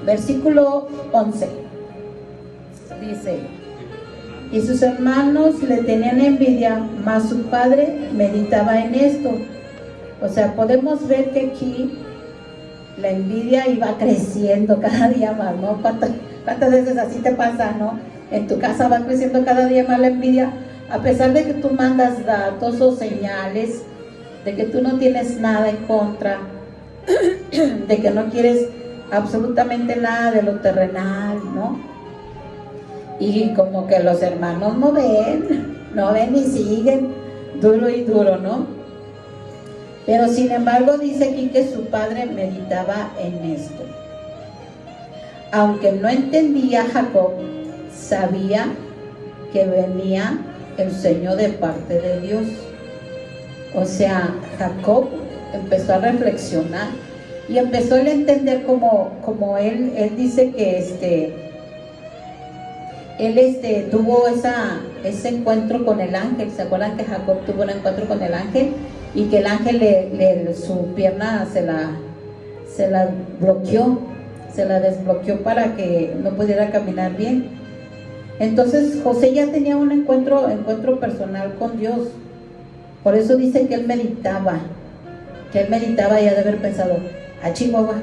Versículo 11 dice: y sus hermanos le tenían envidia, mas su padre meditaba en esto. O sea, podemos ver que aquí la envidia iba creciendo cada día más, ¿no? ¿Cuántas veces así te pasa, no? En tu casa va creciendo cada día más la envidia, a pesar de que tú mandas datos o señales, de que tú no tienes nada en contra, de que no quieres absolutamente nada de lo terrenal, ¿no? Y como que los hermanos no ven y siguen duro y duro, ¿no? Pero sin embargo dice aquí que su padre meditaba en esto. Aunque no entendía, Jacob sabía que venía el sueño de parte de Dios. O sea, Jacob empezó a reflexionar y empezó a entender como él dice que él tuvo ese encuentro con el ángel. ¿Se acuerdan que Jacob tuvo un encuentro con el ángel? Y que el ángel su pierna se la bloqueó, se la desbloqueó para que no pudiera caminar bien. Entonces José ya tenía un encuentro personal con Dios. Por eso dice que él meditaba y ha de haber pensado: ah, Chihuahua,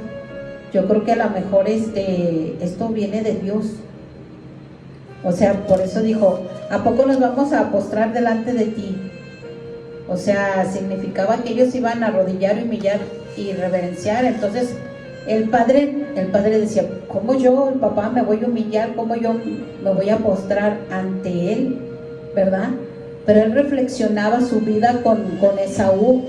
yo creo que a lo mejor esto viene de Dios. O sea, por eso dijo: ¿a poco nos vamos a postrar delante de ti? O sea, significaba que ellos iban a arrodillar, humillar y reverenciar. Entonces el padre decía: ¿cómo yo, el papá, me voy a humillar? ¿Cómo yo me voy a postrar ante él? ¿Verdad? Pero él reflexionaba su vida con Esaú.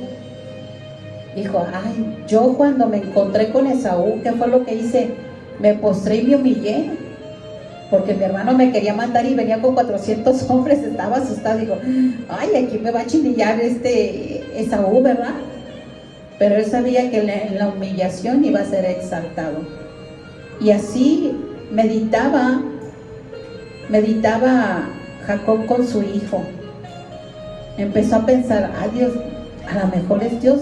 Dijo: ay, yo cuando me encontré con Esaú, ¿qué fue lo que hice? Me postré y me humillé, porque mi hermano me quería matar y venía con 400 hombres, estaba asustado. Dijo: ay, aquí me va a chilillar Esaú, ¿verdad? Pero él sabía que en la humillación iba a ser exaltado. Y así meditaba Jacob con su hijo. Empezó a pensar: ah, Dios, a lo mejor es Dios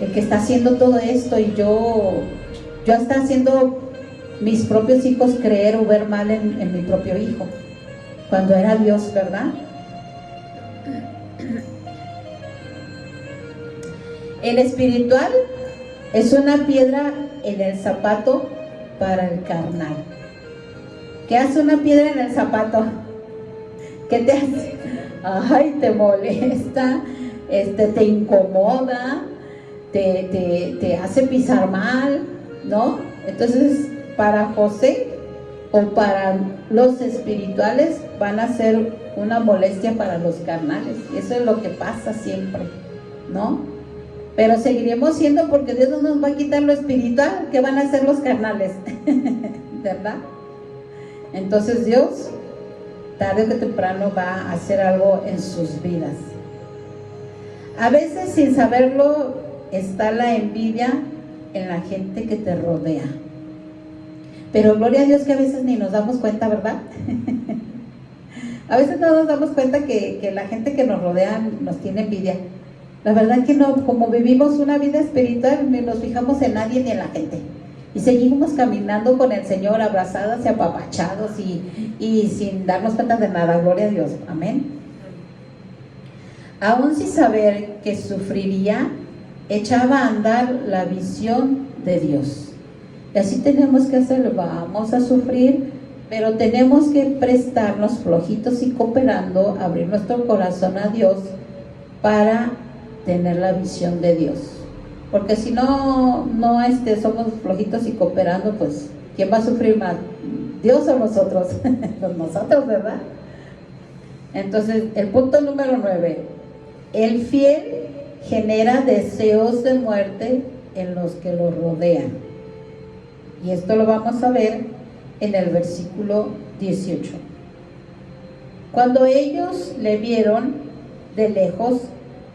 el que está haciendo todo esto, y yo está haciendo mis propios hijos creer o ver mal en mi propio hijo, cuando era Dios, ¿verdad? El espiritual es una piedra en el zapato para el carnal. ¿Qué hace una piedra en el zapato? ¿Qué te hace? Ay, te molesta, te incomoda, te hace pisar mal, ¿no? Entonces, para José o para los espirituales van a ser una molestia para los carnales. Y eso es lo que pasa siempre, ¿no? Pero seguiremos siendo, porque Dios no nos va a quitar lo espiritual. ¿Qué van a hacer los carnales? ¿Verdad? Entonces Dios, tarde o temprano, va a hacer algo en sus vidas. A veces, sin saberlo, está la envidia en la gente que te rodea. Pero gloria a Dios que a veces ni nos damos cuenta, ¿verdad? A veces no nos damos cuenta que la gente que nos rodea nos tiene envidia. La verdad que no, como vivimos una vida espiritual, ni nos fijamos en nadie ni en la gente. Y seguimos caminando con el Señor, abrazados y apapachados y sin darnos cuenta de nada. Gloria a Dios. Amén. Aún sin saber que sufriría, echaba a andar la visión de Dios. Y así tenemos que hacerlo. Vamos a sufrir, pero tenemos que prestarnos flojitos y cooperando, abrir nuestro corazón a Dios para tener la visión de Dios. Porque si no somos flojitos y cooperando, pues ¿quién va a sufrir más? ¿Dios o nosotros? Pues nosotros, ¿verdad? Entonces, el punto número 9. El fiel genera deseos de muerte en los que lo rodean. Y esto lo vamos a ver en el versículo 18. Cuando ellos le vieron de lejos,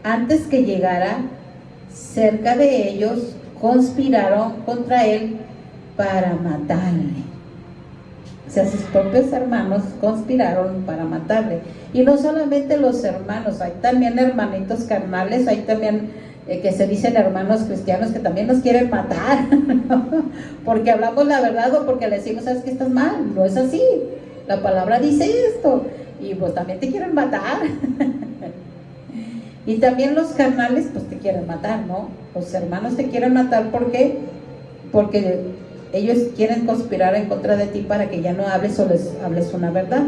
antes que llegara cerca de ellos, conspiraron contra él para matarle. O sea, sus propios hermanos conspiraron para matarle. Y no solamente los hermanos, hay también hermanitos carnales, hay también que se dicen hermanos cristianos que también nos quieren matar, ¿no? Porque hablamos la verdad o porque le decimos, ¿sabes que estás mal? No es así, la palabra dice esto, y pues también te quieren matar. Y también los carnales pues te quieren matar, ¿no? Los hermanos te quieren matar, ¿por qué? Porque ellos quieren conspirar en contra de ti para que ya no hables o les hables una verdad.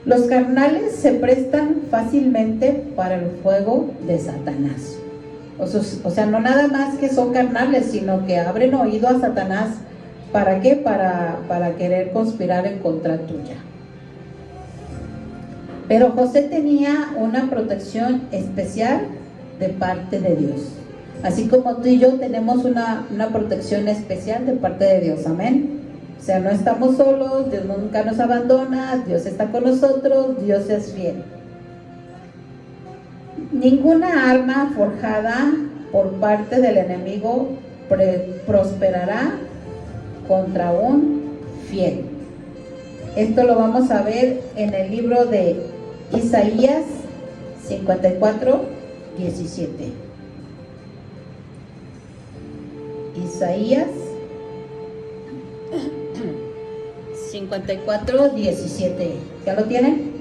Los carnales se prestan fácilmente para el fuego de Satanás. O sea, no nada más que son carnales, sino que abren oído a Satanás. ¿Para qué? Para querer conspirar en contra tuya. Pero José tenía una protección especial de parte de Dios. Así como tú y yo tenemos una protección especial de parte de Dios. Amén. O sea, no estamos solos, Dios nunca nos abandona, Dios está con nosotros, Dios es fiel. Ninguna arma forjada por parte del enemigo prosperará contra un fiel. Esto lo vamos a ver en el libro de Isaías 54, 17. Isaías 54, 17. ¿Ya lo tienen?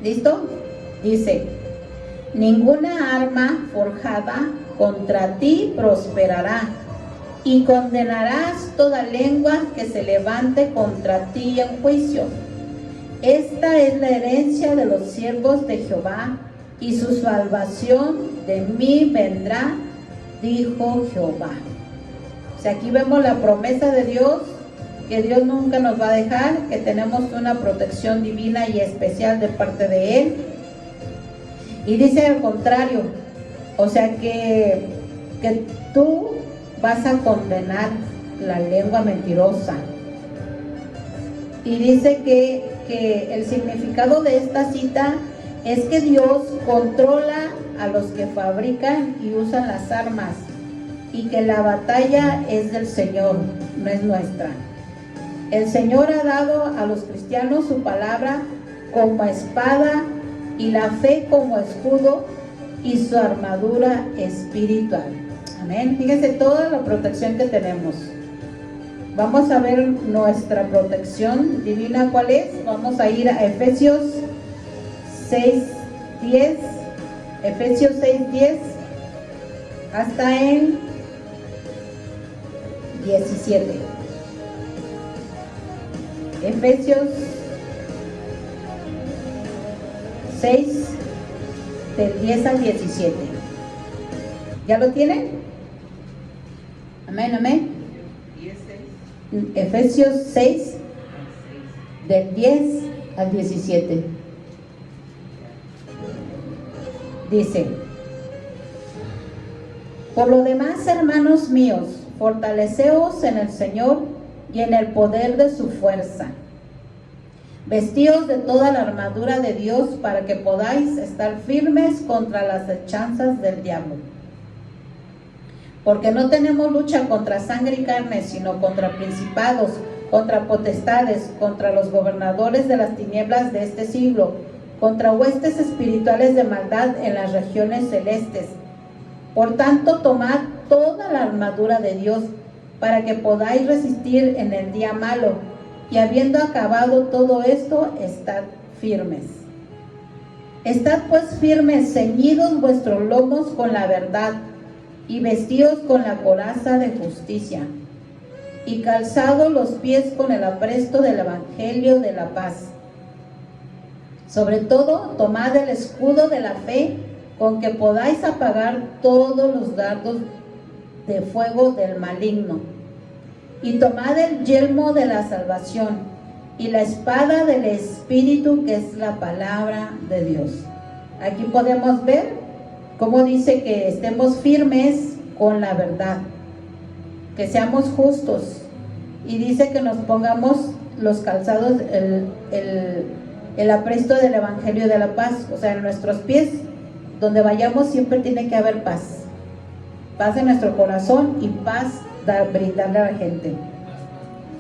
¿Listo? Dice: ninguna arma forjada contra ti prosperará, y condenarás toda lengua que se levante contra ti en juicio. Esta es la herencia de los siervos de Jehová, y su salvación de mí vendrá, dijo Jehová. O sea, aquí vemos la promesa de Dios, que Dios nunca nos va a dejar, que tenemos una protección divina y especial de parte de Él. Y dice al contrario, o sea que tú vas a condenar la lengua mentirosa. Y dice que el significado de esta cita es que Dios controla a los que fabrican y usan las armas, y que la batalla es del Señor, no es nuestra. El Señor ha dado a los cristianos su palabra como espada, y la fe como escudo, y su armadura espiritual. Amén. Fíjense toda la protección que tenemos. Vamos a ver nuestra protección divina, ¿cuál es? Vamos a ir a Efesios 6:10. Efesios 6:10 hasta en 17. Efesios 6 del 10 al 17. ¿Ya lo tienen? Amén, amén. Efesios 6 del 10 al 17. Dice: por lo demás, hermanos míos, fortaleceos en el Señor y en el poder de su fuerza. Vestíos de toda la armadura de Dios para que podáis estar firmes contra las acechanzas del diablo. Porque no tenemos lucha contra sangre y carne, sino contra principados, contra potestades, contra los gobernadores de las tinieblas de este siglo, contra huestes espirituales de maldad en las regiones celestes. Por tanto, tomad toda la armadura de Dios para que podáis resistir en el día malo, y habiendo acabado todo esto, estad firmes. Estad pues firmes, ceñidos vuestros lomos con la verdad, y vestidos con la coraza de justicia, y calzados los pies con el apresto del evangelio de la paz. Sobre todo, tomad el escudo de la fe, con que podáis apagar todos los dardos de fuego del maligno. Y tomad el yelmo de la salvación y la espada del Espíritu, que es la palabra de Dios. Aquí podemos ver cómo dice que estemos firmes con la verdad, que seamos justos, y dice que nos pongamos los calzados, el apresto del Evangelio de la paz. O sea, en nuestros pies, donde vayamos, siempre tiene que haber paz. Paz en nuestro corazón y paz brindarle a la gente.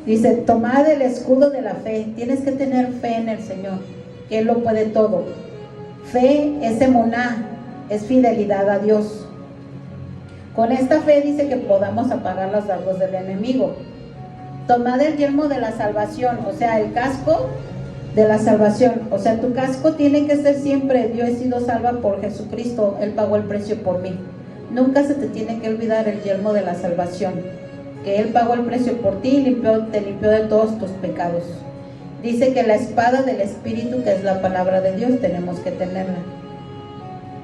Dice, tomad el escudo de la fe. Tienes que tener fe en el Señor, que Él lo puede todo. Fe es emuná, es fidelidad a Dios. Con esta fe dice que podamos apagar los dardos del enemigo. Tomad el yelmo de la salvación, o sea, el casco de la salvación. O sea, tu casco tiene que ser siempre: yo he sido salva por Jesucristo, Él pagó el precio por mí. Nunca se te tiene que olvidar el yelmo de la salvación, que Él pagó el precio por ti y te limpió de todos tus pecados. Dice que la espada del Espíritu, que es la palabra de Dios, tenemos que tenerla.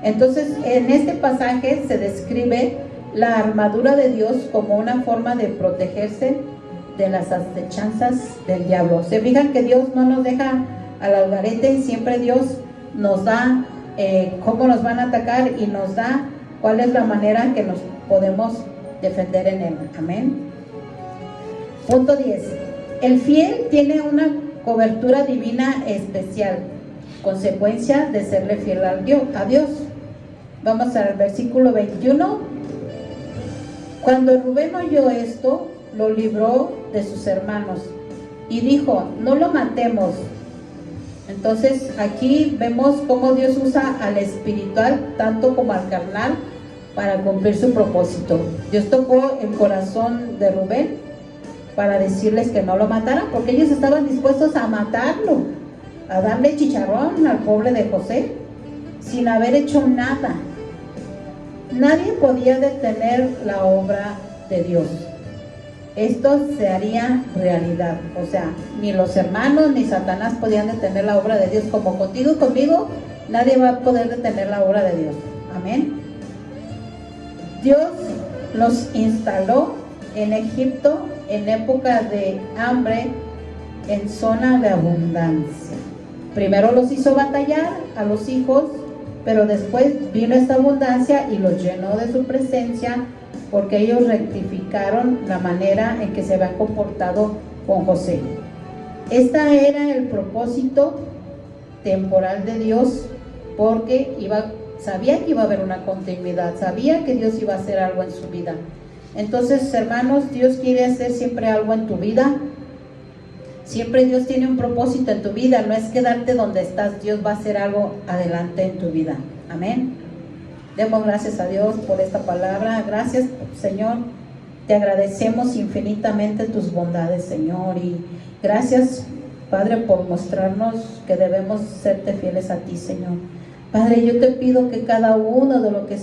Entonces, en este pasaje se describe la armadura de Dios como una forma de protegerse de las acechanzas del diablo. Se fijan que Dios no nos deja al algarete, siempre Dios nos da cómo nos van a atacar y nos da cuál es la manera en que nos podemos defender en Él. Amén. Punto 10. El fiel tiene una cobertura divina especial, consecuencia de serle fiel a Dios. Vamos al versículo 21. Cuando Rubén oyó esto, lo libró de sus hermanos y dijo, no lo matemos. Entonces aquí vemos cómo Dios usa al espiritual tanto como al carnal para cumplir su propósito. Dios tocó el corazón de Rubén para decirles que no lo mataran, porque ellos estaban dispuestos a matarlo, a darle chicharrón al pobre de José sin haber hecho nada. Nadie podía detener la obra de Dios. Esto se haría realidad. O sea, ni los hermanos ni Satanás podían detener la obra de Dios. Como contigo y conmigo, nadie va a poder detener la obra de Dios. Amén. Dios los instaló en Egipto en época de hambre, en zona de abundancia. Primero los hizo batallar a los hijos, pero después vino esta abundancia y los llenó de su presencia, porque ellos rectificaron la manera en que se habían comportado con José. Este era el propósito temporal de Dios, porque sabía que iba a haber una continuidad, sabía que Dios iba a hacer algo en su vida. Entonces, hermanos, Dios quiere hacer siempre algo en tu vida. Siempre Dios tiene un propósito en tu vida, no es quedarte donde estás. Dios va a hacer algo adelante en tu vida. Amén. Demos gracias a Dios por esta palabra. Gracias, Señor. Te agradecemos infinitamente tus bondades, Señor. Y gracias, Padre, por mostrarnos que debemos serte fieles a ti, Señor. Padre, yo te pido que cada uno de los que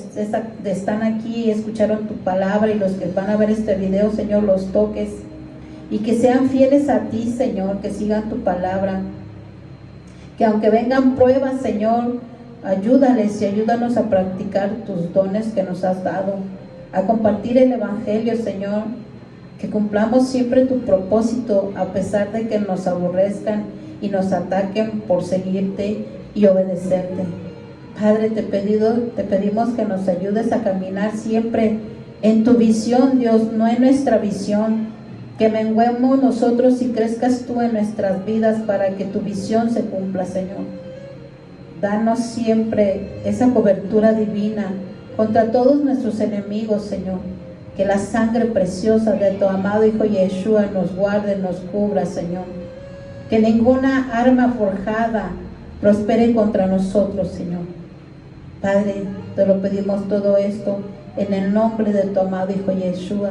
están aquí y escucharon tu palabra y los que van a ver este video, Señor, los toques y que sean fieles a ti, Señor, que sigan tu palabra. Que aunque vengan pruebas, Señor, ayúdales y ayúdanos a practicar tus dones que nos has dado, a compartir el Evangelio, Señor, que cumplamos siempre tu propósito a pesar de que nos aborrezcan y nos ataquen por seguirte y obedecerte. Padre, te pedimos que nos ayudes a caminar siempre en tu visión, Dios, no en nuestra visión, que menguemos nosotros y crezcas tú en nuestras vidas para que tu visión se cumpla, Señor. Danos siempre esa cobertura divina contra todos nuestros enemigos, Señor. Que la sangre preciosa de tu amado Hijo Yeshua nos guarde, nos cubra, Señor. Que ninguna arma forjada prospere contra nosotros, Señor. Padre, te lo pedimos todo esto en el nombre de tu amado Hijo Yeshua.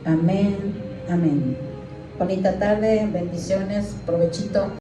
Amén, amén. Bonita tarde, bendiciones, provechito.